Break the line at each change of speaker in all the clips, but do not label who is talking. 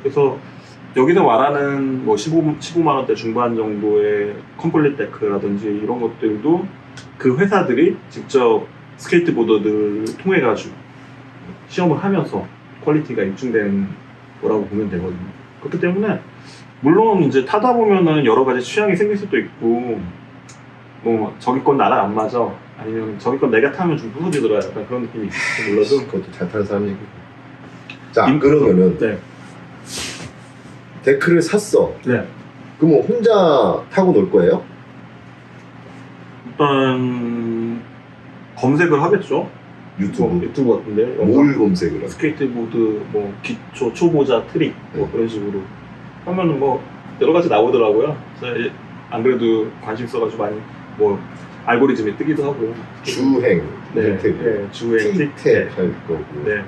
그래서 여기서 말하는 뭐 15만 원대 중반 정도의 컴플릿 데크라든지 이런 것들도 그 회사들이 직접 스케이트보더들을 통해 가지고 시험을 하면서 퀄리티가 입증된 거라고 보면 되거든요. 그렇기 때문에 물론 이제 타다 보면은 여러 가지 취향이 생길 수도 있고 뭐 저기 건 나랑 안 맞아 아니면 저기 건 내가 타면 좀 부서지더라 약간 그런 느낌이 있을지 몰라도
그것도 잘 타는 사람 얘기고. 자, 그러면은
네.
데크를 샀어.
네.
그럼 혼자 타고 놀 거예요?
일단 검색을 하겠죠. 유튜브 같은데
뭘 검색을 하죠?
스케이트보드 뭐 기초 초보자 트릭 뭐
네.
그런 식으로 하면은 뭐 여러 가지 나오더라고요. 제가 안 그래도 관심 있어가지고 많이 뭐 알고리즘에 뜨기도 하고
주행,
네,
혜택,
네, 주행
틱택 할 거고.
네.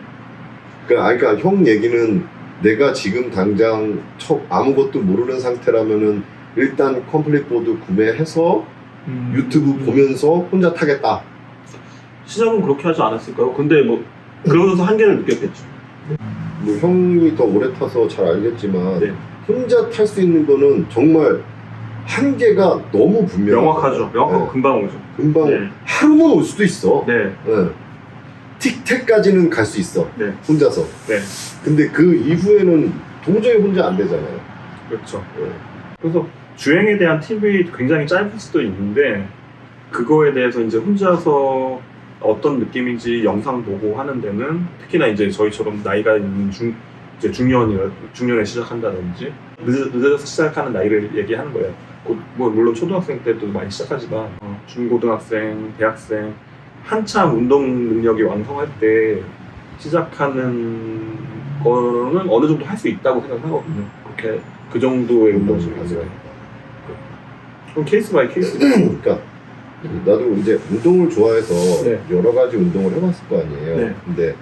그러니까 형 얘기는 내가 지금 당장 아무것도 모르는 상태라면은 일단 컴플릿 보드 구매해서 유튜브 보면서 혼자 타겠다.
시작은 그렇게 하지 않았을까요? 근데 뭐 그러면서 한계를 느꼈겠죠.
뭐 형이 더 오래 타서 잘 알겠지만
네.
혼자 탈 수 있는 거는 정말 한계가 너무 분명해요.
명확하죠. 명확하고
네.
금방 오죠.
금방
네.
하루만 올 수도 있어.
네.
네. 틱택까지는 갈 수 있어.
네.
혼자서.
네.
근데 그 이후에는 도저히 혼자 안 되잖아요.
그렇죠.
네.
그래서 주행에 대한 팁이 굉장히 짧을 수도 있는데 그거에 대해서 이제 혼자서 어떤 느낌인지 영상 보고 하는 데는 특히나 이제 저희처럼 나이가 있는 이제 중년에 시작한다든지 늦어서 시작하는 나이를 얘기하는 거예요. 뭐 물론 초등학생 때도 많이 시작하지만 중고등학생, 대학생 한참 운동 능력이 왕성할 때 시작하는 거는 어느 정도 할 수 있다고 생각하거든요. 그렇게 그 정도의 운동을 하세요. 그럼 케이스 바이 케이스.
그러니까 나도 이제 운동을 좋아해서
네.
여러 가지 운동을 해봤을 거 아니에요.
네.
근데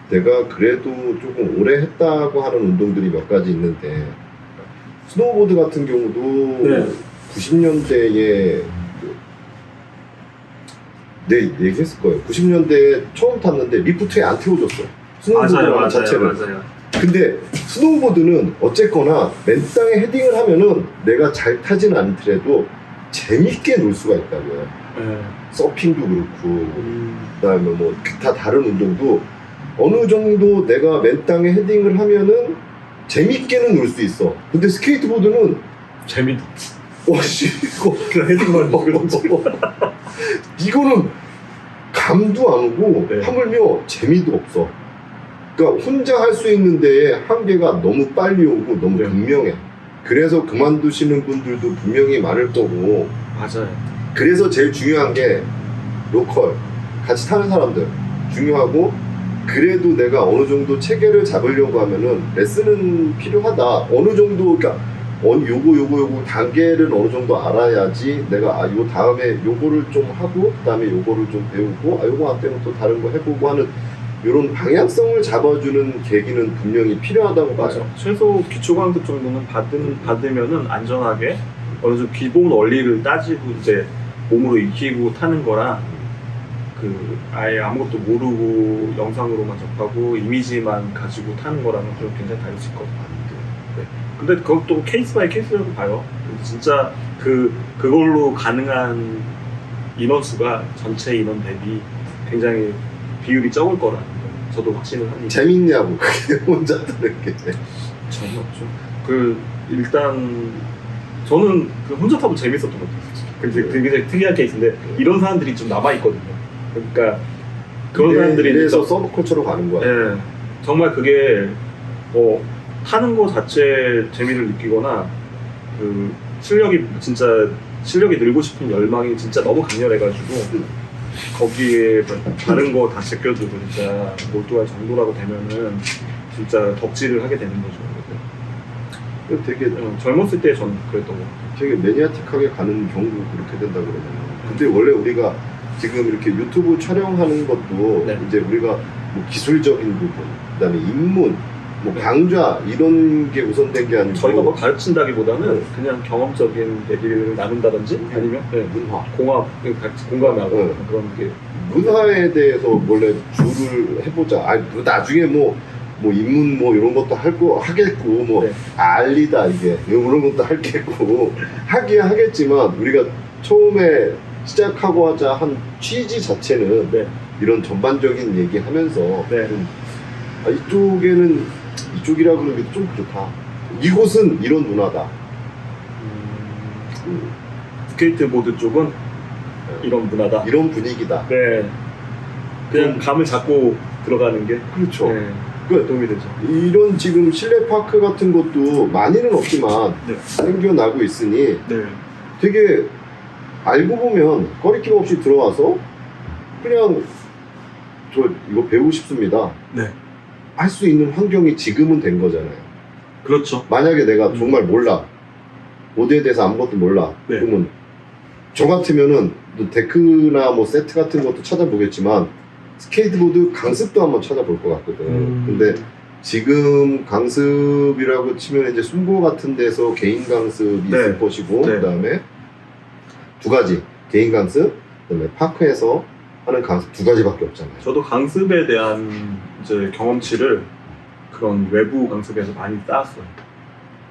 내가 그래도 조금 오래 했다고 하는 운동들이 몇 가지 있는데 스노우보드 같은 경우도
네.
90년대에 내 얘기했을 거예요. 90년대에 처음 탔는데 리프트에 안 태워줬어. 스노우보드 자체를.
맞아요.
근데 스노우보드는 어쨌거나 맨 땅에 헤딩을 하면은 내가 잘 타진 않더라도 재밌게 놀 수가 있다고요.
네.
서핑도 그렇고 그다음에 뭐 기타 다른 운동도 어느 정도 내가 맨 땅에 헤딩을 하면은 재밌게는 놀 수 있어. 근데 스케이트보드는
재밌다.
와씨 이거
그냥 헤딩만
이거는 감도 안 오고
네.
하물며 재미도 없어. 그러니까 혼자 할 수 있는 데에 한계가 너무 빨리 오고 너무
네.
극명해. 그래서 그만두시는 분들도 분명히 많을 거고.
맞아요.
그래서 제일 중요한 게 로컬 같이 타는 사람들 중요하고, 그래도 내가 어느 정도 체계를 잡으려고 하면은 레슨은 필요하다. 어느 정도 그러니까 요거 단계를 어느 정도 알아야지 내가 요 다음에 요거를 좀 하고 그다음에 요거를 좀 배우고 요거 안 되면 또 다른 거 해보고 하는 이런 방향성을 잡아주는 계기는 분명히 필요하다고
맞아.
봐요.
최소 기초 강습 정도는 받으면은 안전하게 어느 정도 기본 원리를 따지고 이제 몸으로 익히고 타는 거랑 그 아예 아무것도 모르고 영상으로만 접하고 이미지만 가지고 타는 거랑은 좀 굉장히 다를 수 있거든요. 네. 근데 그것도 케이스 바이 케이스라고 봐요. 진짜 그걸로 가능한 인원수가 전체 인원 대비 굉장히 비율이 적을 거라는 거 저도 확신을 합니다.
재밌냐고 그게 혼자 타는 게.
전혀 없죠. 일단 저는 혼자 타도 재밌었던 것 같아요. 굉장히 특이한 케이스인데 이런 사람들이 좀 남아 있거든요. 그러니까 그런 사람들이
이래서 서브컬처로 가는 거야.
예, 정말 그게 타는 거 자체 재미를 느끼거나 실력이 늘고 싶은 열망이 진짜 너무 강렬해가지고 거기에 다른 거 다 제껴주고 진짜 몰두할 정도라고 되면은 진짜 덕질을 하게 되는 거죠.
되게
젊었을 때 전 그랬던 것 같아요.
되게 매니아틱하게 가는 경우도 그렇게 된다 그러잖아요. 근데 원래 우리가 지금 이렇게 유튜브 촬영하는 것도
네.
이제 우리가 뭐 기술적인 부분, 그다음에 입문, 뭐
네.
강좌 이런 게 우선된 게 아니고
저희가 뭐 가르친다기보다는 그냥 경험적인 얘기를 나눈다든지 아니면
문화,
같이 공감하고 그런 게
문화에 대해서 원래 주를 해보자. 나중에 뭐 뭐 입문 뭐 이런 것도 하겠고 뭐
네.
알리다 이게 이런 것도 하겠고 하긴 하겠지만 우리가 처음에 시작하고 하자 한 취지 자체는
네.
이런 전반적인 얘기하면서
네.
이쪽에는 이쪽이라 그러는 게 좀 그렇다. 이곳은 이런 문화다.
스케이트보드 쪽은 이런 문화다.
이런 분위기다.
네. 그냥 감을 잡고 들어가는 게
그렇죠.
네.
그
도움이 되죠.
이런 지금 실내 파크 같은 것도 많이는 없지만
네.
생겨나고 있으니
네.
되게 알고 보면 거리낌 없이 들어와서 그냥 저 이거 배우고 싶습니다.
네.
할 수 있는 환경이 지금은 된 거잖아요.
그렇죠.
만약에 내가 정말 몰라. 보드에 대해서 아무것도 몰라.
네.
그러면 저 같으면은 데크나 뭐 세트 같은 것도 찾아보겠지만 스케이트보드 강습도 한번 찾아볼 것 같거든. 근데 지금 강습이라고 치면 이제 숨고 같은 데서 개인 강습이
네.
있을 것이고
네.
그다음에 두 가지 개인 강습 그다음에 파크에서 하는 강습 두 가지밖에 없잖아요.
저도 강습에 대한 이제 경험치를 그런 외부 강습에서 많이 쌓았어요.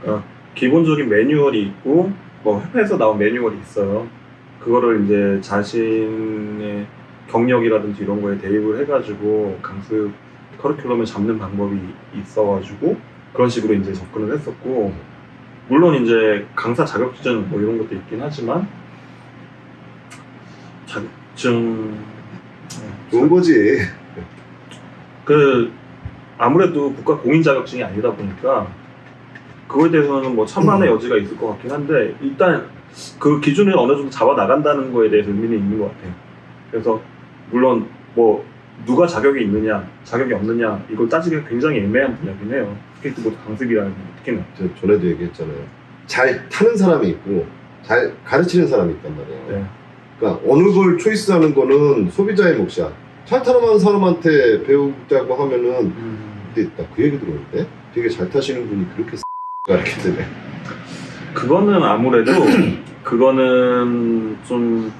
그러니까 기본적인 매뉴얼이 있고 뭐 회사에서 나온 매뉴얼이 있어요. 그거를 이제 자신의 경력이라든지 이런 거에 대입을 해가지고 강습 커리큘럼을 잡는 방법이 있어가지고 그런 식으로 이제 접근을 했었고, 물론 이제 강사 자격증 뭐 이런 것도 있긴 하지만 자격증
좋은 거지.
그 아무래도 국가 공인 자격증이 아니다 보니까 그거에 대해서는 뭐 천만의 여지가 있을 것 같긴 한데, 일단 그 기준을 어느 정도 잡아 나간다는 거에 대해서 의미는 있는 것 같아요. 그래서 물론 뭐 누가 자격이 있느냐 자격이 없느냐 이걸 따지기가 굉장히 애매한 분야긴 해요. 스케이트보드 강습이라는 게 특히나.
저 전에도 얘기했잖아요. 잘 타는 사람이 있고 잘 가르치는 사람이 있단 말이에요.
네.
그러니까 어느 걸 초이스하는 거는 소비자의 몫이야. 잘 타는 사람한테 배우자고 하면은 근데 나 그 얘기 들었는데 되게 잘 타시는 분이 그렇게 이렇게 되네.
그거는 아무래도 그거는 좀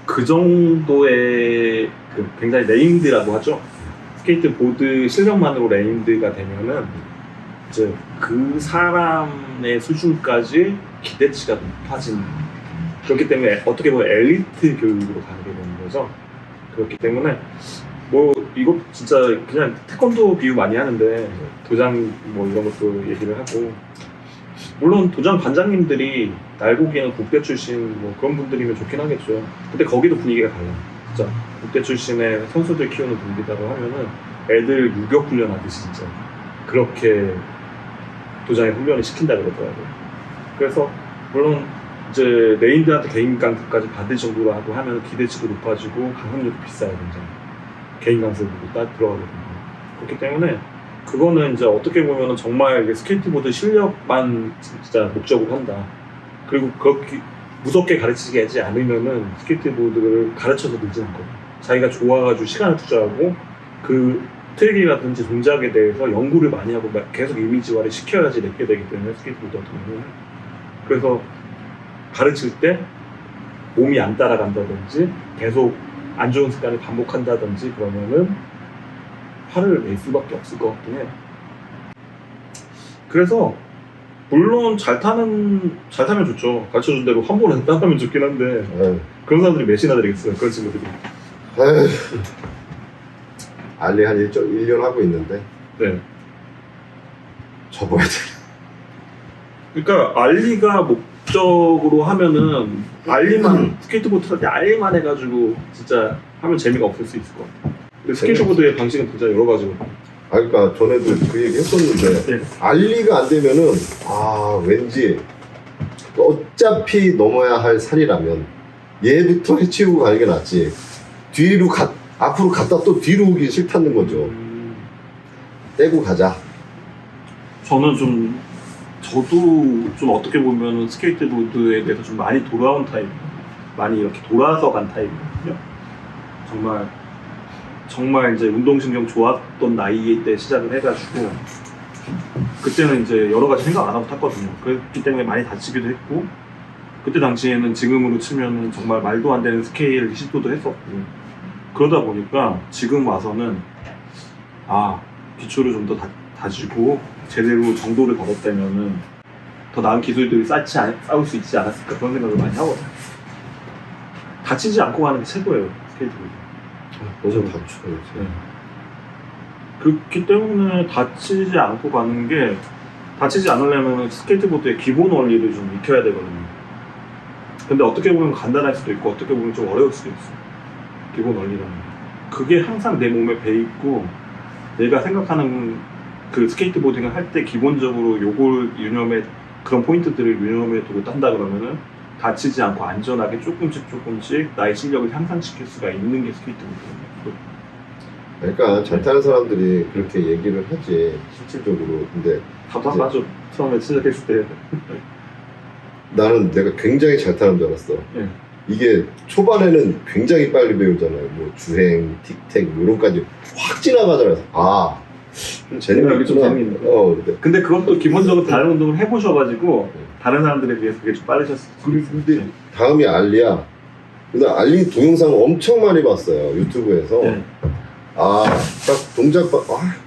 그 정도의 그 굉장히 네임드라고 하죠. 스케이트보드 실력만으로 네임드가 되면은 이제 그 사람의 수준까지 기대치가 높아지는, 그렇기 때문에 어떻게 보면 엘리트 교육으로 가게 되는 거죠. 그렇기 때문에 뭐 이거 진짜 그냥 태권도 비유 많이 하는데 도장 뭐 이런 것도 얘기를 하고, 물론 도장 관장님들이 날고기는 국대 출신 뭐 그런 분들이면 좋긴 하겠죠. 근데 거기도 분위기가 달라요. 진짜 국대 출신의 선수들 키우는 분위기라고 하면은 애들 유격 훈련하듯이 진짜 그렇게 도장에 훈련을 시킨다 그러더라고요. 그래서 물론 이제 네임드한테 개인 강습까지 받을 정도로 하고 하면 기대치도 높아지고 강습료도 비싸요, 굉장히. 개인 강습으로 딱 들어가게 됩니다. 그렇기 때문에 그거는 이제 어떻게 보면은 정말 이게 스케이트보드 실력만 진짜 목적으로 한다. 그리고 그렇게 무섭게 가르치게 하지 않으면은 스케이트보드를 가르쳐서 늘지 않거든요. 자기가 좋아가지고 시간을 투자하고 그 트릭이라든지 동작에 대해서 연구를 많이 하고 계속 이미지화를 시켜야지 내게 되기 때문에 스케이트보드 같은 경우는. 그래서 가르칠 때 몸이 안 따라간다든지 계속 안 좋은 습관을 반복한다든지 그러면은 화를 낼 수밖에 없을 것 같긴 해요. 그래서 물론 잘 타면 좋죠. 가르쳐준 대로 한 번은 따라하면 좋긴 한데
에휴.
그런 사람들이 몇이나 되겠어요, 그런 친구들이.
에휴. 알리 한 1년 하고 있는데
네.
접어야 돼.
그러니까 알리가 목적으로 하면은 알리만 스케이트보드 탈 때 알리만 해가지고 진짜 하면 재미가 없을 수 있을 것 같아요. 근데 스케이트보드의 방식은 진짜 여러 가지거든요.
그러니까 전에도 그 얘기 했었는데
네.
알리가 안 되면은 왠지 어차피 넘어야 할 산이라면 얘부터 해치우고 가는 게 낫지. 앞으로 갔다 또 뒤로 오기 싫다는 거죠. 떼고 가자.
저도 좀 어떻게 보면 스케이트보드에 대해서 좀 많이 돌아온 타입, 많이 이렇게 돌아서 간 타입이거든요. 정말 이제 운동신경 좋았던 나이 때 시작을 해가지고 그때는 이제 여러 가지 생각 안 하고 탔거든요. 그렇기 때문에 많이 다치기도 했고, 그때 당시에는 지금으로 치면은 정말 말도 안 되는 스케일 시도도 했었고, 그러다 보니까 지금 와서는 기초를 좀 더 다지고 제대로 정도를 걸었다면은 더 나은 기술들이 쌓을 수 있지 않았을까 그런 생각을 많이 하거든요. 다치지 않고 가는 게 최고예요, 스케이트보드.
너무 다쳐요.
네. 그렇기 때문에 다치지 않고 가는 게, 다치지 않으려면 스케이트보드의 기본 원리를 좀 익혀야 되거든요. 근데 어떻게 보면 간단할 수도 있고 어떻게 보면 좀 어려울 수도 있어요. 기본 원리라는 게. 그게 항상 내 몸에 배있고 내가 생각하는 그 스케이트보딩을 할 때 기본적으로 요걸 유념해, 그런 포인트들을 유념해 두고 딴다 그러면은 다치지 않고 안전하게 조금씩 나의 실력을 향상시킬 수가 있는 게 스케이트보드거든요.
그러니까 잘 타는 사람들이 그렇게 얘기를 하지 실질적으로. 근데
답답하죠. 처음에 시작했을 때.
나는 내가 굉장히 잘 타는 줄 알았어.
예.
이게 초반에는 굉장히 빨리 배우잖아요. 뭐 주행, 틱택 뭐 이런 까지 확 지나가잖아요. 아, 좀 재미가
여기 좀
있구나.
재밌네. 근데 그것도 기본적으로 다른 운동을 해보셔가지고 다른 사람들에 비해서 그게 좀 빠르셨을 수 있어요.
근데 다음이 알리야. 근데 알리 동영상을 엄청 많이 봤어요. 유튜브에서.
네.
아, 딱 동작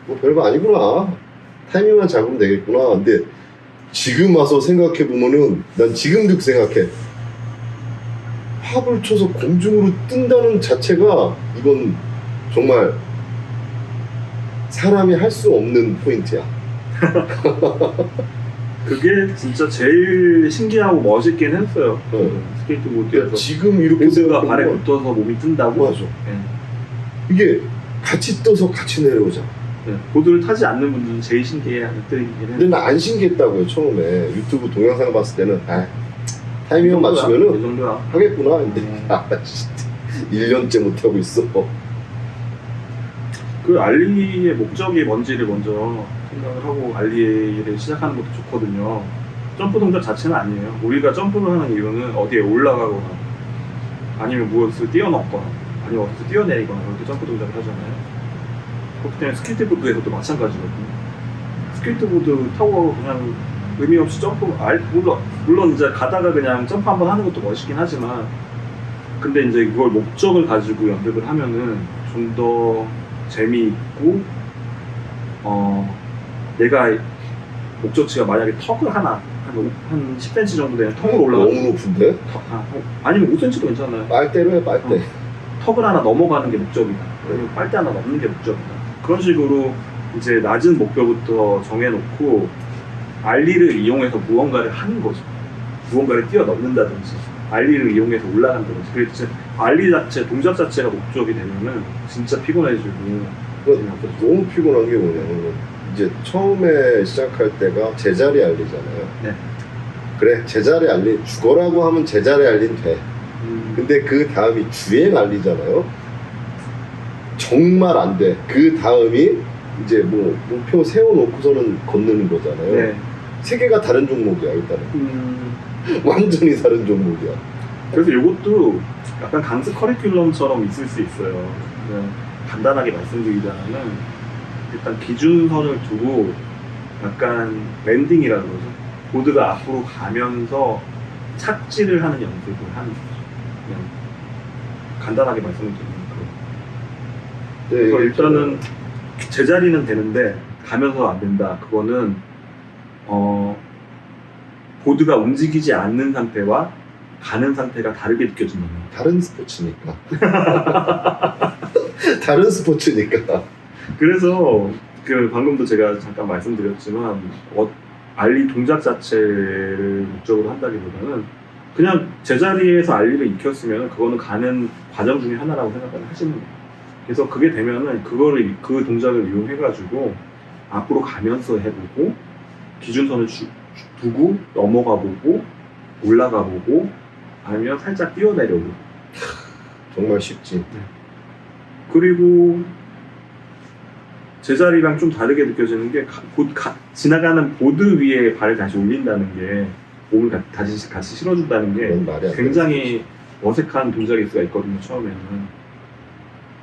뭐 별거 아니구나. 타이밍만 잡으면 되겠구나. 근데 지금 와서 생각해 보면은 난 지금도 생각해. 팝을 쳐서 공중으로 뜬다는 자체가 이건 정말 사람이 할 수 없는 포인트야.
그게 진짜 제일 신기하고 멋있긴 했어요. 스케이트보드에서
그러니까 지금 이렇게
보드가
생각하면
발에 붙어서 몸이 뜬다고?
맞아.
네.
이게 같이 떠서 같이 내려오잖아.
네. 보드를 타지 않는 분들은 제일 신기해하는 트릭이긴 해요.
근데 나 안 신기했다고요. 처음에 유튜브 동영상 봤을 때는 타이밍
이
맞추면은
정도야.
하겠구나. 근데 진짜 1년째 못하고 있어.
그 알리의 목적이 뭔지를 먼저 생각을 하고 알리를 시작하는 것도 좋거든요. 점프 동작 자체는 아니에요. 우리가 점프를 하는 이유는 어디에 올라가거나 아니면 무엇을 뛰어넘거나 아니면 어디서 뛰어내리거나 그렇게 점프 동작을 하잖아요. 그렇기 때문에 스케이트보드에서도 마찬가지거든요. 스케이트보드 타고 그냥 의미 없이 점프, 물론 이제 가다가 그냥 점프 한번 하는 것도 멋있긴 하지만, 근데 이제 그걸 목적을 가지고 연습을 하면은 좀 더 재미있고, 내가 목적지가 만약에 턱을 하나, 한 10cm 정도 되는 턱을 올라가.
너무 높은데?
아니면 5cm도 괜찮아요.
빨대로 해, 빨대.
턱을 하나 넘어가는 게 목적이다. 아니면 빨대 하나 넘는 게 목적이다. 그런 식으로 이제 낮은 목표부터 정해놓고 알리를 이용해서 무언가를 하는 거죠. 무언가를 뛰어넘는다든지 알리를 이용해서 올라간다든지. 그래서 알리 자체, 동작 자체가 목적이 되면은 진짜 피곤해지고
너무 피곤한 게 뭐냐면 이제 처음에 시작할 때가 제자리 알리잖아요.
네.
그래, 제자리 알리 죽어라고 하면 제자리 알리는 돼. 근데 그 다음이 주행 알리잖아요. 정말 안 돼. 그 다음이 이제 뭐 목표 세워놓고서는 걷는 거잖아요.
네.
세 개가 다른 종목이야 일단은. 완전히 다른 종목이야.
그래서 이것도 약간 강습 커리큘럼처럼 있을 수 있어요. 그냥 간단하게 말씀드리자면은 일단 기준선을 두고 약간 랜딩이라는 거죠. 보드가 앞으로 가면서 착지를 하는 연습을 하는 거죠. 그냥 간단하게 말씀을 드리면 그래서 일단은 제자리는 되는데 가면서 안 된다. 그거는 보드가 움직이지 않는 상태와 가는 상태가 다르게 느껴진다는 거예요.
다른 스포츠니까. 다른 스포츠니까.
그래서 그 방금도 제가 잠깐 말씀드렸지만 알리 동작 자체를 목적으로 한다기보다는 그냥 제자리에서 알리를 익혔으면 그거는 가는 과정 중에 하나라고 생각을 하시는 거예요. 그래서 그게 되면은 그 동작을 이용해가지고 앞으로 가면서 해보고 기준선을 두고 넘어가 보고 올라가 보고 아니면 살짝 뛰어내려고.
정말 쉽지.
그리고 제자리랑 좀 다르게 느껴지는 게 지나가는 보드 위에 발을 다시 올린다는 게 몸을 다시 같이 실어준다는 게
그런 말이 안
굉장히 어색한 동작일 수가 있거든요, 처음에는.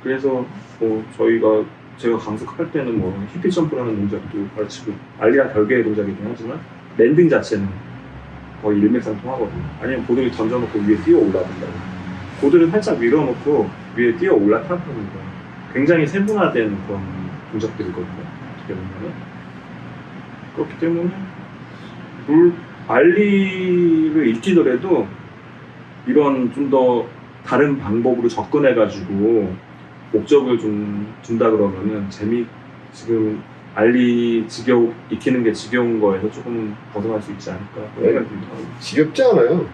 그래서 제가 강습할 때는 뭐 히피 점프라는 동작도 가르치고 알리랑 별개의 동작이긴 하지만 랜딩 자체는 거의 일맥상통하거든요. 아니면 보드를 던져놓고 위에 뛰어 올라간다고. 보드를 살짝 밀어놓고 위에 뛰어 올라타는 거. 굉장히 세분화된 그런 동작들이거든요. 어떻게 보면은. 그렇기 때문에 알리를 익히더라도 이런 좀 더 다른 방법으로 접근해가지고 목적을 좀 둔다 그러면은 지금 알리 익히는 게 지겨운 거에서 조금 벗어날 수 있지 않을까 그런 생각이 듭니다.
지겹지 않아요.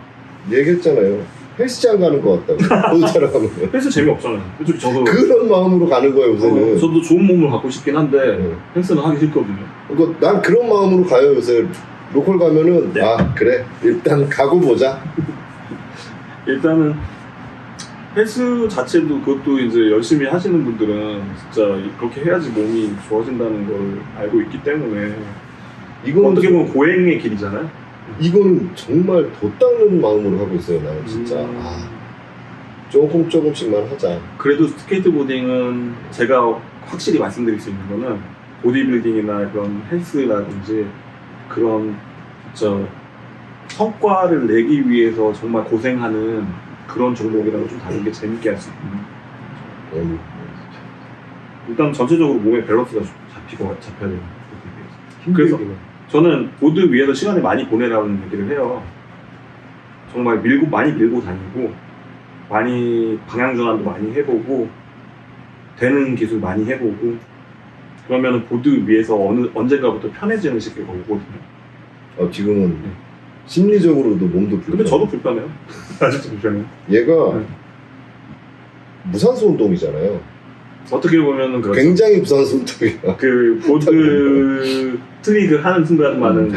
얘기했잖아요. 헬스장 가는 것 같다고. 보드차로 가면.
헬스 재미없잖아요. 솔직히 저도
그런 마음으로 가는 거예요, 요새는.
저도 좋은 몸을 갖고 싶긴 한데
네.
헬스는 하기 싫거든요.
그러니까 난 그런 마음으로 가요, 요새. 로컬 가면은,
네.
아, 그래. 일단 가고 보자.
일단은 헬스 자체도 그것도 이제 열심히 하시는 분들은 진짜 그렇게 해야지 몸이 좋아진다는 걸 알고 있기 때문에
이거는,
어떻게 보면 고행의 길이잖아요.
이거는 정말 도 닦는 마음으로 하고 있어요, 나는 진짜. 아, 조금씩만 하자.
그래도 스케이트보딩은 제가 확실히 말씀드릴 수 있는 거는 보디빌딩이나 그런 헬스라든지 그런 성과를 내기 위해서 정말 고생하는 그런 종목이랑은 좀 다른 게 재밌게 할 수 있는. 일단 전체적으로 몸의 밸런스가 잡혀야 돼요. 그래서 저는 보드 위에서 시간을 많이 보내라는 얘기를 해요. 정말 많이 밀고 다니고 많이 방향 전환도 많이 해보고 되는 기술 많이 해보고 그러면은 보드 위에서 언젠가부터 편해지는 시기가 오거든요.
지금은
네.
심리적으로도 몸도 불편해.
근데 저도 불편해요. 아직도 불편해요.
얘가
네.
무산소 운동이잖아요.
어떻게 보면은 그렇죠.
굉장히 무산소 운동이야.
그 보드 트릭을 하는 순간만은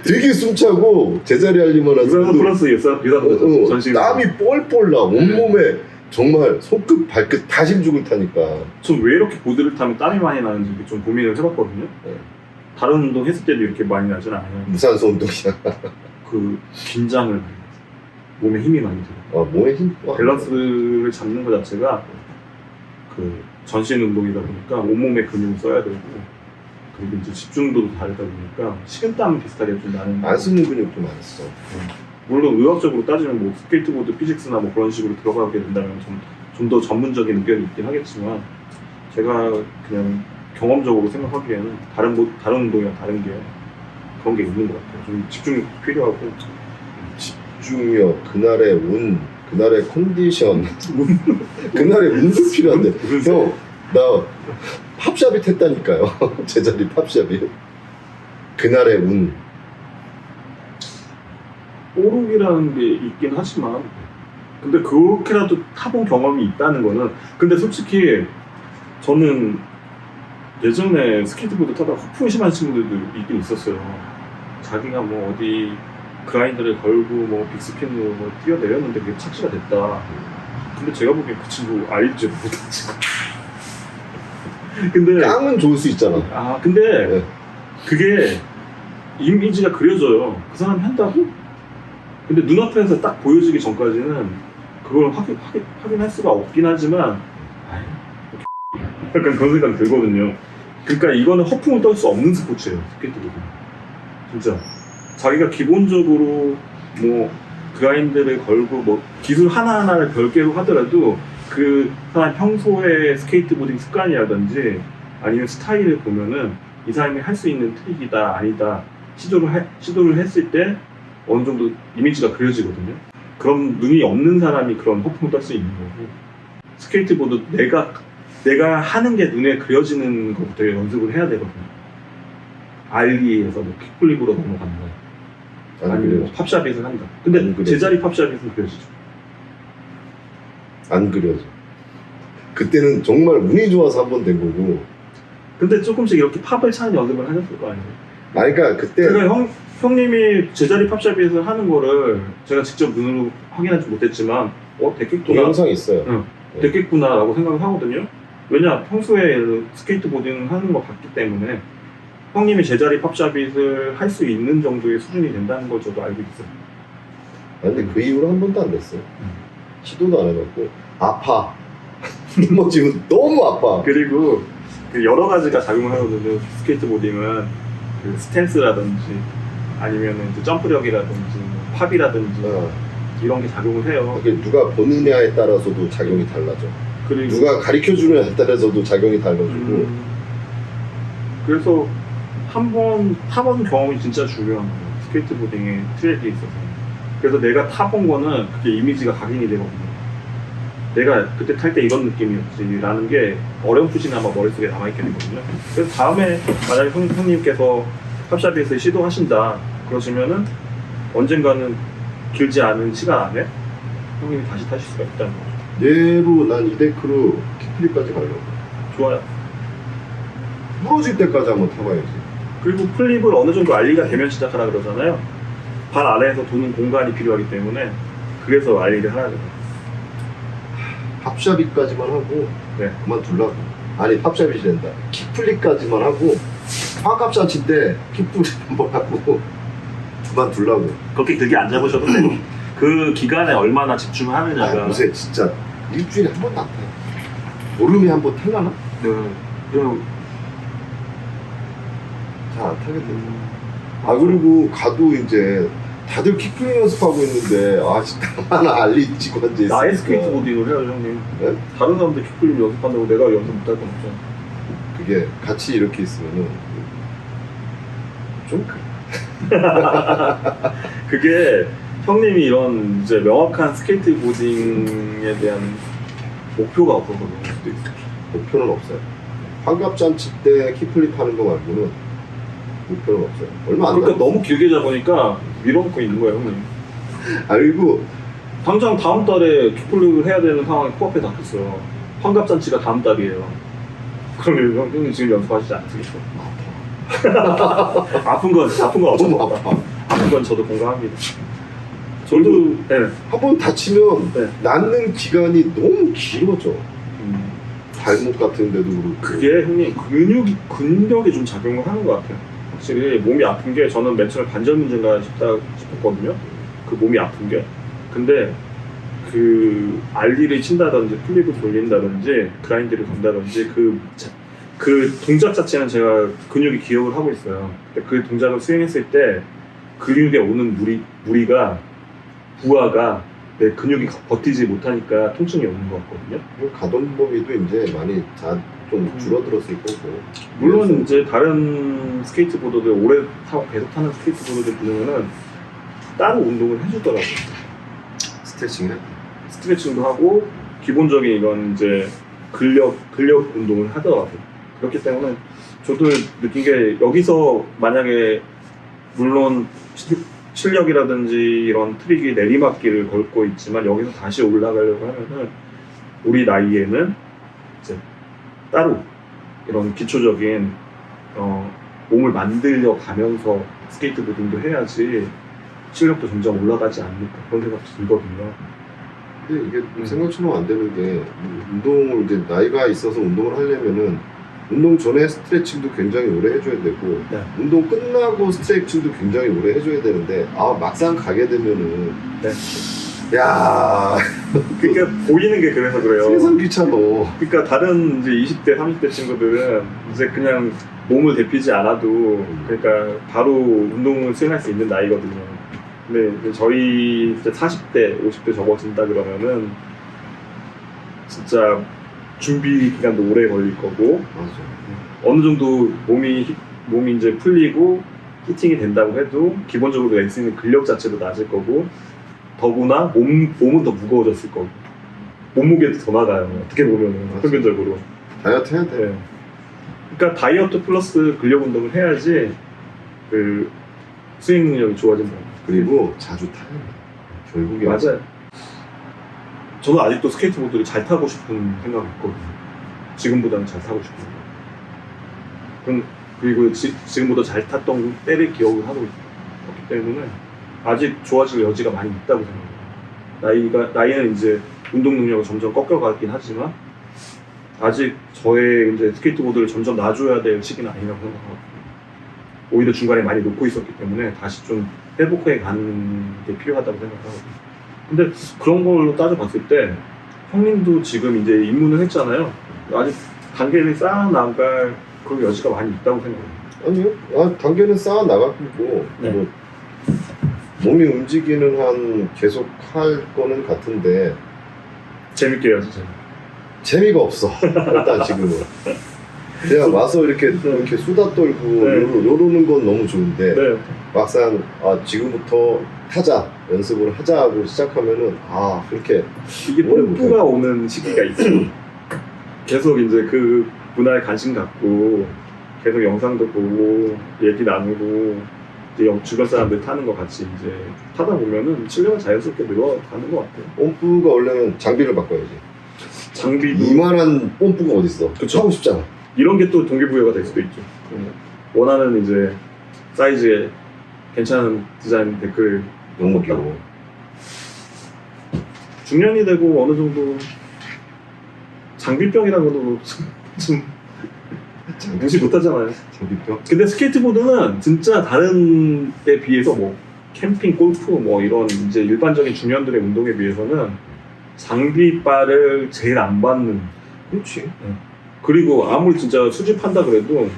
되게 숨차고 제자리 알리면
유산소 플러스 유산소 전신.
땀이 뻘뻘 나. 온몸에 정말 손끝 발끝 다 힘주고 타니까.
전 왜 이렇게 보드를 타면 땀이 많이 나는지 좀 고민을 해봤거든요.
네.
다른 운동 했을 때도 이렇게 많이 나진 않아요.
무산소 운동이야.
그 긴장을 몸에 힘이 많이 들어요.
몸에 힘.
밸런스를 잡는 것 자체가 그 전신 운동이다 보니까 온몸에 근육을 써야 되고 그리고 이제 집중도도 다르다 보니까 식은땀 비슷하게 좀 나는.
안 쓰는 근육도 많았어.
물론 의학적으로 따지면 뭐 스케이트보드 피직스나 뭐 그런 식으로 들어가게 된다면 좀 더 전문적인 의견이 있긴 하겠지만 제가 그냥 경험적으로 생각하기에는 다른 운동이랑 다른 게 그런 게 있는 것 같아요. 좀 집중이 필요하고.
집중력, 그날의 운, 그날의 컨디션, 그날의 운도 필요한데. 형, 나 팝샵잇 했다니까요. 제자리 팝샵잇. 그날의 운.
오록이라는 게 있긴 하지만 근데 그렇게라도 타본 경험이 있다는 거는 근데 솔직히 저는 예전에 스케이트보드 타다가 허풍 심한 친구들도 있긴 있었어요. 자기가 뭐 어디 그라인더를 걸고 뭐 빅스핀으로 뭐 뛰어내렸는데 그게 착시가 됐다. 근데 제가 보기엔 그 친구 알지 못하지. 근데
깡은 좋을 수 있잖아.
근데
네.
그게 이미지가 그려져요. 그 사람이 한다고? 근데 눈앞에서 딱 보여지기 전까지는 그걸 확인할 수가 없긴 하지만 약간 그런 생각이 들거든요. 그러니까 이거는 허풍을 떨 수 없는 스포츠예요. 스케이트보드. 진짜 자기가 기본적으로 뭐 그라인드를 걸고 뭐 기술 하나하나를 별개로 하더라도 그 사람 평소에 스케이트보딩 습관이라든지 아니면 스타일을 보면은 이 사람이 할 수 있는 트릭이다 아니다 시도를 했을 때 어느 정도 이미지가 그려지거든요. 그런 눈이 없는 사람이 그런 허풍을 떨 수 있는 거고 스케이트보드 내가 하는 게 눈에 그려지는 것부터 연습을 해야 되거든요. 알리에서 뭐 킥플립으로 넘어간다. 아니면 뭐 팝샵잇을 한다. 근데 제자리 팝샵잇은 그려지죠.
안 그려져. 그때는 정말 운이 좋아서 한 번 된 거고.
근데 조금씩 이렇게 팝을 차는 연습을 하셨을 거 아니에요?
그러니까 그때
그러니까 형님이 제자리 팝샵잇을 하는 거를 제가 직접 눈으로 확인하지 못했지만 됐겠구나.
영상 있어요.
응, 됐겠구나라고 생각을 하거든요. 왜냐 평소에 스케이트보딩 하는 거 봤기 때문에 형님이 제자리 팝샵잇을 할 수 있는 정도의 수준이 된다는 걸 저도 알고 있어요.
근데 그 이후로 한 번도 안 됐어요. 시도도 안 해봤고 아파. 넘어지면 너무 아파.
그리고 그 여러 가지가 작용을 하거든요. 스케이트보딩은 그 스탠스라든지 아니면 이제 점프력이라든지 팝이라든지 이런 게 작용을 해요.
누가 보느냐에 따라서도 작용이 달라져.
그리고
누가 가르쳐주느냐에 따라서도 작용이 달라지고
그래서 한 번 타본 경험이 진짜 중요한 거예요. 스케이트보딩의 트랙에 있어서. 그래서 내가 타본 거는 그게 이미지가 각인이 되거든요. 내가 그때 탈 때 이런 느낌이었지라는 게 어렴풋이나마 머릿속에 남아있게 되거든요. 그래서 다음에 만약에 형님께서 탑샵에서 시도하신다 그러시면은 언젠가는 길지 않은 시간 안에 형님이 다시 타실 수가 있다는 거죠.
얘로 난 이 데크로 킥플립까지 가려고.
좋아요.
부러질 때까지 한번 타봐야지.
그리고 플립을 어느 정도 알리가 되면 시작하라 그러잖아요. 발 아래에서 도는 공간이 필요하기 때문에 그래서 알리를 하라 그래요.
팝샵이까지만 하고
네.
그만둘라고. 아니 팝샵이 된다. 킥플립까지만 하고 화갑잔치 때 킥플립 한번 하고 그만둘라고.
그렇게 길게 안 잡으셔도 돼요. 그 기간에 얼마나 집중하느냐가.
요새 진짜 일주일에 한 번도 안 타요. 보름에 한 번 탈라나?
네. 그냥
잘 안 타게 돼. 아 그리고 가도 이제 다들 킥플립 연습하고 있는데 아 진짜 하나 알리 찍고 앉아있으니까.
나의 스케이트보딩을 해요, 형님.
네?
다른 사람들 킥플립 연습한다고 내가 연습 못할 건 없잖아.
그게 같이 이렇게 있으면은 좀 그래.
그게 형님이 이런 이제 명확한 스케이트보딩에 대한 목표가 없어서 그럴 수도 있어요.
목표는 없어요. 환갑잔치 때 킥플립 하는 거 말고는 목표는 없어요. 얼마 안
그러니까
남았어요.
너무 길게 잡으니까 밀어놓고 있는 거예요, 형님.
그리고
당장 다음 달에 킥플립을 해야 되는 상황이 코앞에 닥쳤어요. 환갑잔치가 다음 달이에요. 그러면 형님 지금 연습하시지 않으시겠죠? 아픈 건 어쩌고
너무 아파.
아픈 건 저도 공감합니다. 저도 네.
한 번 다치면
네.
낫는 기간이 너무 길어져. 발목 같은 데도 그렇고.
그게 형님 근력이 좀 작용을 하는 것 같아요. 확실히 몸이 아픈 게 저는 맨 처음에 관절 문제인가 싶었거든요. 그 몸이 아픈 게. 근데 그 알리를 친다든지 플립을 돌린다든지 그라인드를 건다든지 그 동작 자체는 제가 근육이 기억을 하고 있어요. 근데 그 동작을 수행했을 때 근육에 오는 무리가 부하가 내 근육이 버티지 못하니까 통증이 오는 것 같거든요.
가동 범위도 이제 많이 좀 줄어들었을 거고.
물론 이제 다른 스케이트보드들 오래 타고 계속 타는 스케이트보드들 보면은 따로 운동을 해주더라고요.
스트레칭이나?
스트레칭도 하고 기본적인 이건 이제 근력 운동을 하더라고요. 그렇기 때문에 저도 느낀 게 여기서 만약에 물론 실력이라든지 이런 트릭이 내리막길을 걷고 있지만 여기서 다시 올라가려고 하면은 우리 나이에는 이제 따로 이런 기초적인 몸을 만들려 가면서 스케이트보딩도 해야지 실력도 점점 올라가지 않을까 그런 생각도 들거든요.
근데 이게 생각처럼 안 되는 게 운동을 이제 나이가 있어서 운동을 하려면은 운동 전에 스트레칭도 굉장히 오래 해줘야 되고
네.
운동 끝나고 스트레칭도 굉장히 오래 해줘야 되는데 막상 가게 되면은
네.
야
그러니까 보이는 게 그래서 그래요.
세상 귀찮아.
그러니까 다른 이제 20대, 30대 친구들은 이제 그냥 몸을 데피지 않아도 그러니까 바로 운동을 수행할 수 있는 나이거든요. 근데 이제 저희 이제 40대, 50대 접어든다 그러면은 진짜 준비 기간도 오래 걸릴 거고
맞아.
어느 정도 몸이 이제 풀리고 히팅이 된다고 해도 기본적으로 낼 수 있는 근력 자체도 낮을 거고 더구나 몸은 더 무거워졌을 거고 몸무게도 더 나가요. 어떻게 보면
맞아.
평균적으로.
다이어트 해야 돼.
네. 그러니까 다이어트 플러스 근력 운동을 해야지 그 스윙 능력이 좋아진다.
그리고 자주 타야 돼. 결국에
맞아요. 저는 아직도 스케이트보드를 잘 타고 싶은 생각이 있거든요. 지금보다는 잘 타고 싶은. 그리고 지금보다 잘 탔던 때를 기억을 하고 있기 때문에 아직 좋아질 여지가 많이 있다고 생각해요. 나이는 이제 운동 능력을 점점 꺾여가긴 하지만 아직 저의 이제 스케이트보드를 점점 놔줘야 될 시기는 아니라고 생각하고 오히려 중간에 많이 놓고 있었기 때문에 다시 좀 회복해 가는 게 필요하다고 생각하거든요. 근데 그런 걸로 따져봤을 때 형님도 지금 이제 입문을 했잖아요. 아직 단계를 쌓아나갈 그런 여지가 많이 있다고 생각해요.
아니요. 단계는 쌓아 나가고
네.
뭐 몸이 움직이는 한 계속 할 거는 같은데
재밌게 해야지.
재미가 없어. 일단 지금은. 그냥 와서 이렇게 수다 떨고
네.
요러는 건 너무 좋은데
네.
막상 지금부터 타자 연습을 하자 하고 시작하면은 그렇게
이게
오래
뽐뿌가 오는 시기가 있어요. 계속 이제 그 문화에 관심 갖고 계속 영상도 보고 얘기 나누고 이제 주변 사람들 타는 거 같이 이제 타다 보면은 실력은 자연스럽게 늘어가는 것 같아요.
뽐뿌가 원래는 장비를 바꿔야지.
장비도
이만한 뽐뿌가 어딨어.
그쵸.
하고 싶잖아.
이런 게 또 동기부여가 될 수도 있죠. 원하는 이제 사이즈에 괜찮은 디자인 댓글
너무
바꿨다.
귀여워.
중년이 되고 어느 정도 장비병이라는 것도 좀 무시 못하잖아요.
장비병?
근데 스케이트보드는 진짜 다른 데 비해서 뭐 캠핑, 골프 뭐 이런 이제 일반적인 중년들의 운동에 비해서는 장비빨을 제일 안 받는,
그렇지.
그리고 아무리 진짜 수집한다 그래도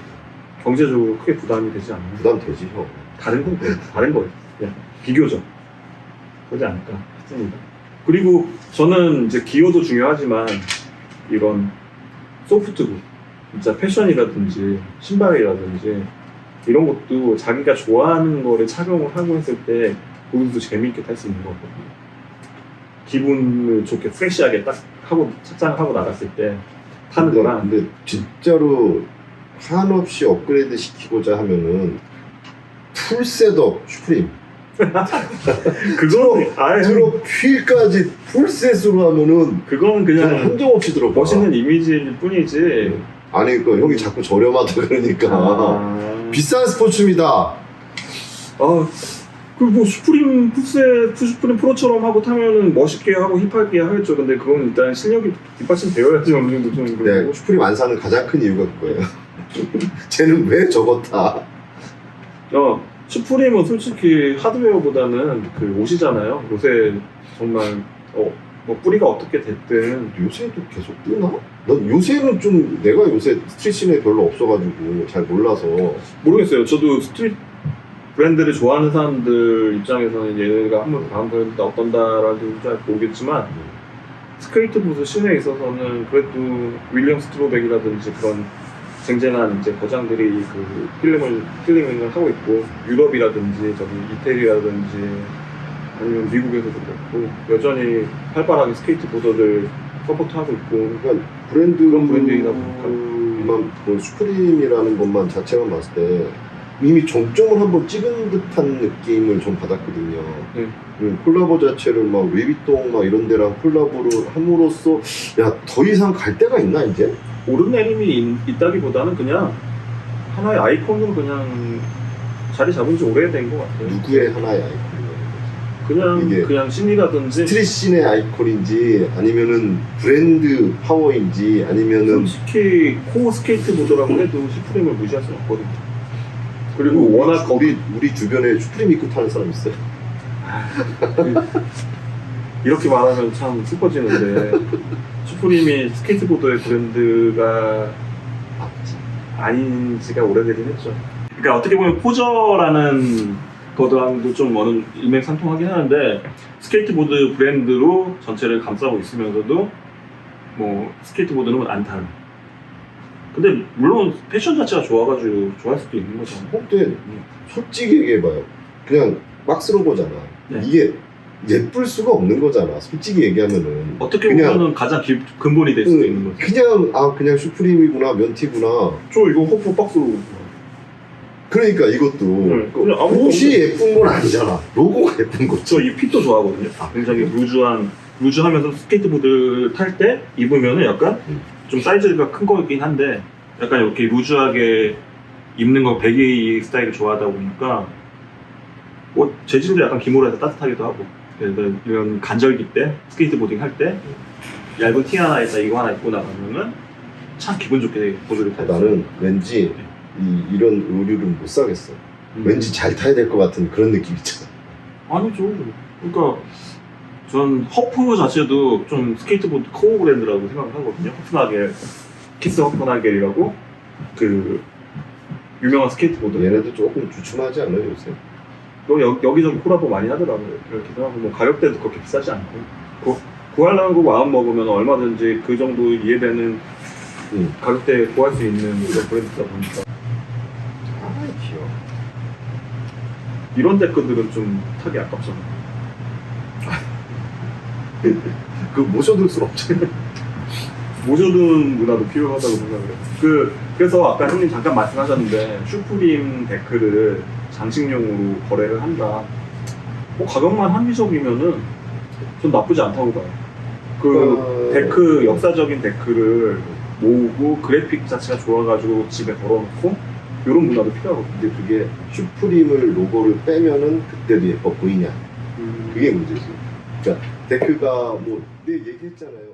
경제적으로 크게 부담이 되지 않는
부담 되지 형.
다른 거예요. 그냥 비교적 그러지 않을까 싶습니다. 그리고 저는 이제 기어도 중요하지만 이런 소프트북, 진짜 패션이라든지 신발이라든지 이런 것도 자기가 좋아하는 거를 착용을 하고 했을 때 우리도 재미있게 탈 수 있는 거거든요. 기분을 좋게 프레시하게 딱 하고 착장을 하고 나갔을 때 타는 거랑.
근데 진짜로 한없이 업그레이드 시키고자 하면은 풀 셋업 슈프림.
그거는 아예
트럭 휠까지 풀 셋으로 하면은
그거는
그냥
그냥
한정없이 들어가.
멋있는 이미지일 뿐이지.
아니 그 형이 자꾸 저렴하다 그러니까 비싼 스포츠입니다.
그뭐 슈프림 슈프림 프로처럼 하고 타면은 멋있게 하고 힙하게 하겠죠. 근데 그건 일단 실력이 뒷받침 되어야지 어느 정도 좀
네,
그러고.
슈프림 안 사는 가장 큰 이유가 그거예요. 쟤는 왜 저거 타?
슈프림은 솔직히 하드웨어보다는 그 옷이잖아요. 요새 정말 뭐 뿌리가 어떻게 됐든
요새도 계속 뜨나? 난 요새는 좀 내가 요새 스트릿 씬에 별로 없어가지고 잘 몰라서.
모르겠어요. 저도 스트릿 브랜드를 좋아하는 사람들 입장에서는 얘네가 한번 다음 브랜드가 어떤다라는 잘 모르겠지만 스케이트보드 씬에 있어서는 그래도 윌리엄 스트로백이라든지 그런 쟁쟁한 이제 거장들이 그 필름을 하고 있고, 유럽이라든지 저기 이태리라든지 아니면 미국에서도 그렇고 여전히 활발하게 스케이트보더를 서포트하고 있고.
그러니까 브랜드
그런 브랜드이다 보니까.
그 슈프림이라는 것만 자체만 봤을 때 이미 정점을 한번 찍은 듯한 느낌을 좀 받았거든요.
네.
콜라보 자체를 막 루이비통 막 이런 데랑 콜라보를 함으로써 야 더 이상 갈 데가 있나 이제?
오르내림이 있다기보다는 그냥 하나의 아이콘으로 그냥 자리 잡은 지 오래된 것 같아요.
누구의 하나의 아이콘이에요?
그냥 신이라든지
스트릿 씬의 아이콘인지 아니면은 브랜드 파워인지 아니면은
솔직히 코어 스케이트보드라고 해도 슈프림을 무시할 수 없거든요. 그리고 워낙
우리 주변에 슈프림 입고 타는 사람 있어요?
이렇게 말하면 참 슬퍼지는데 슈프림이 스케이트보드의 브랜드가 아닌 지가 오래되긴 했죠. 그러니까 어떻게 보면 포저라는 거랑도 좀 어느 일맥상통하긴 하는데 스케이트보드 브랜드로 전체를 감싸고 있으면서도 뭐 스케이트보드는 안 타는. 근데 물론 패션 자체가 좋아가지고 좋아할 수도 있는 거죠.
근데 솔직히 얘기해봐요. 그냥 막 쓸어보잖아.
네.
이게 예쁠 수가 없는 거잖아. 솔직히 얘기하면은
어떻게
그냥,
보면은 가장 근본이 될 수도 있는 거죠.
그냥 슈프림이구나, 면티구나.
저 이거 호프 박스로.
그러니까 이것도
그냥 아무것도
옷이 예쁜 건 아니잖아. 로고가 예쁜 거죠.
저 이 핏도 좋아하거든요. 굉장히 루즈하면서 스케이트보드 탈 때 입으면은 약간 좀 사이즈가 큰 거긴 한데 약간 이렇게 루즈하게 입는 거 배기 스타일을 좋아하다 보니까 옷 재질도 약간 기모라서 따뜻하기도 하고. 그래서 이런 간절기 때 스케이트보딩 할 때 얇은 티 하나에다 이거 하나 입고 나가면은 참 기분 좋게 보드를 탈 수 있어요.
나는 왠지 이런 의류를 못 사겠어. 왠지 잘 타야 될 것 같은 그런 느낌 있잖아.
아니죠. 그러니까 전 허프 자체도 좀 스케이트보드 코어 브랜드라고 생각을 하거든요. 허프나겔, 키스 허프나겔이라고 그 유명한 스케이트보드.
얘네도 조금 주춤하지 않아요 요새?
여기저기 콜라보 많이 하더라고요. 그렇기도 하고 뭐 가격대도 그렇게 비싸지 않고 구하려고 마음 먹으면 얼마든지 그 정도 이해되는 가격대에 구할 수 있는 그런 브랜드다 보니까
아 귀여워.
이런 데크들은 좀 타기 아깝잖아.
그 모셔둘 수 없지.
모셔둔 문화도 필요하다고 생각해요. 그래서 아까 형님 잠깐 말씀하셨는데 슈프림 데크를 장식용으로 거래를 한다. 뭐 가격만 합리적이면은 전 나쁘지 않다고 봐요. 데크 역사적인 데크를 모으고 그래픽 자체가 좋아가지고 집에 걸어놓고 이런 문화도 필요하거든요.
근데 그게 슈프림을 로고를 빼면은 그때도 예뻐 보이냐? 그게 문제지. 그러니까 데크가 뭐 내 얘기했잖아요.